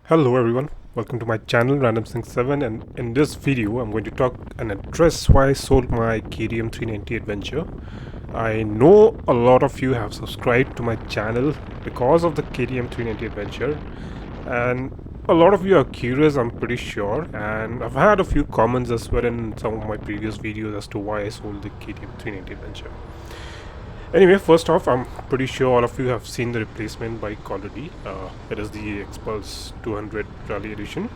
Hello everyone, welcome to my channel Random7, and in this video I'm going to talk and address why I sold my KTM 390 Adventure. I know a lot of you have subscribed to my channel because of the KTM 390 Adventure, and a lot of you are curious, I'm pretty sure, and I've had a few comments as well in some of my previous videos as to why I sold the KTM 390 Adventure. Anyway, first off, I'm pretty sure all of you have seen the replacement bike already. It is the XPulse 200 Rally Edition.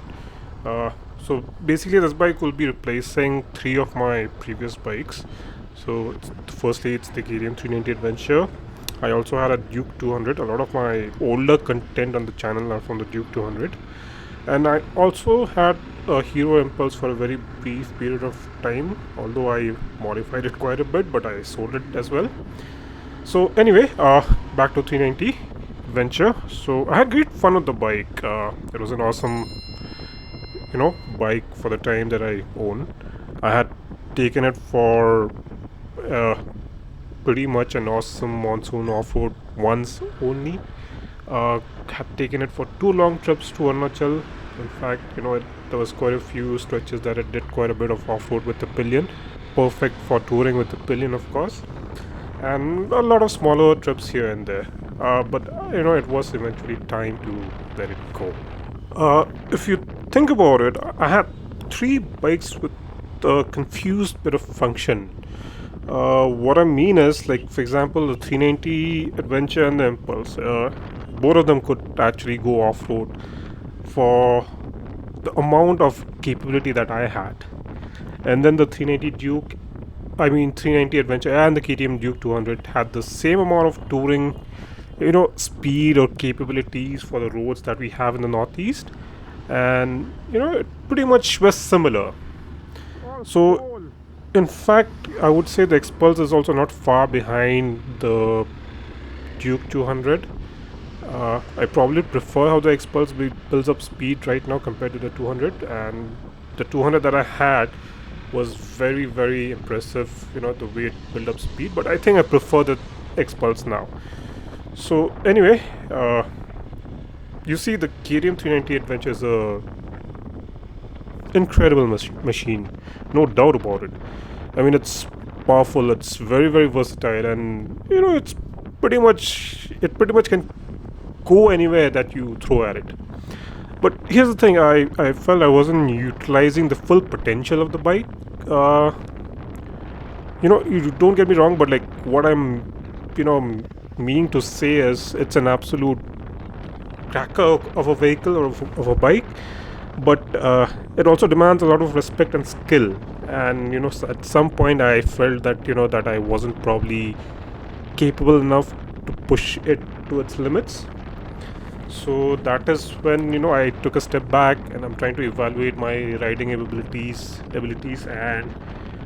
So basically, this bike will be replacing three of my previous bikes. So firstly, it's the KTM 390 Adventure. I also had a Duke 200. A lot of my older content on the channel are from the Duke 200. And I also had a Hero Impulse for a very brief period of time, although I modified it quite a bit, but I sold it as well. So anyway, back to 390 Adventure. So I had great fun with the bike. It was an awesome, bike for the time that I own. I had taken it for pretty much an awesome monsoon off-road once only. Had taken it for 2 long trips to Arunachal. In fact, there was quite a few stretches that it did quite a bit of off-road with the pillion. Perfect for touring with the pillion, of course. And a lot of smaller trips here and there, but it was eventually time to let it go. If you think about it, I had three bikes with a confused bit of function. What I mean is, like, for example, the 390 Adventure and the Impulse, both of them could actually go off-road for the amount of capability that I had. And then the 390 Adventure and the KTM Duke 200 had the same amount of touring, speed or capabilities for the roads that we have in the Northeast, and it pretty much was similar. So, in fact, I would say the XPulse is also not far behind the Duke 200. I probably prefer how the XPulse builds up speed right now compared to the 200, and the 200 that I had was very, very impressive, the way it built up speed, but I think I prefer the XPulse now. So anyway, you see, the KTM 390 Adventure is a incredible machine, no doubt about it. I mean, it's powerful, it's very, very versatile, and it pretty much can go anywhere that you throw at it. But here's the thing, I felt I wasn't utilizing the full potential of the bike. You don't get me wrong, but like, what I'm meaning to say is, it's an absolute cracker of a vehicle or of a bike, but it also demands a lot of respect and skill. And at some point I felt that that I wasn't probably capable enough to push it to its limits. So that is when I took a step back, and I'm trying to evaluate my riding abilities, and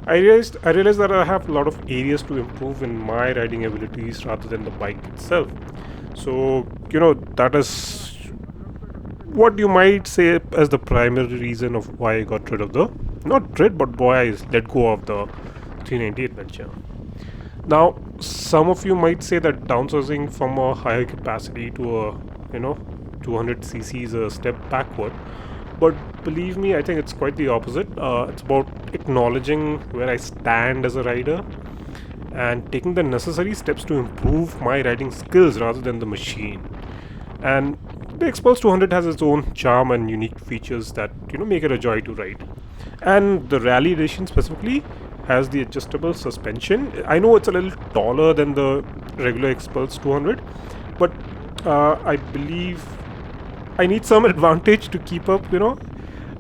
I realized that I have a lot of areas to improve in my riding abilities rather than the bike itself. So that is what you might say as the primary reason of why I got rid of but why I let go of the 390 Adventure. Now, some of you might say that downsizing from a higher capacity to a 200cc is a step backward, but believe me, I think it's quite the opposite. It's about acknowledging where I stand as a rider and taking the necessary steps to improve my riding skills rather than the machine. And the XPulse 200 has its own charm and unique features that make it a joy to ride. And the Rally Edition specifically has the adjustable suspension. I know it's a little taller than the regular XPulse 200, but I believe I need some advantage to keep up,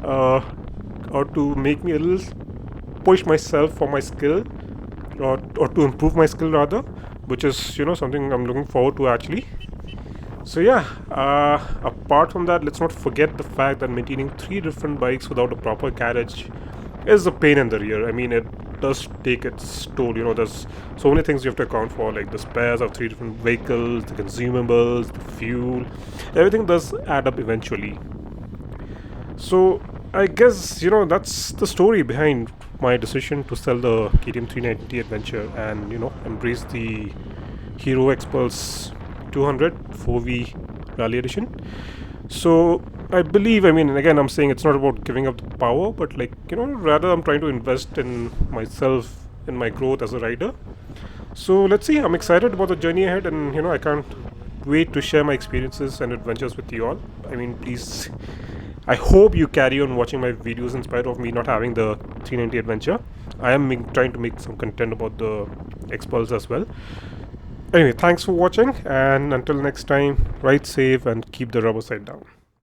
or to make me a little push myself for my skill, or to improve my skill rather, which is something I'm looking forward to actually. So yeah, apart from that, let's not forget the fact that maintaining three different bikes without a proper carriage is a pain in the rear. I mean, it does take its toll. There's so many things you have to account for, like the spares of three different vehicles, the consumables, the fuel. Everything does add up eventually. So I guess that's the story behind my decision to sell the KTM 390 Adventure and embrace the Hero XPulse 200 4V Rally Edition. So I believe, I mean, again, I'm saying it's not about giving up the power, but like, rather I'm trying to invest in myself, in my growth as a rider. So let's see. I'm excited about the journey ahead, and I can't wait to share my experiences and adventures with you all. I mean, please, I hope you carry on watching my videos in spite of me not having the 390 adventure. I am trying to make some content about the XPulse as well. Anyway, thanks for watching, and until next time, ride safe and keep the rubber side down.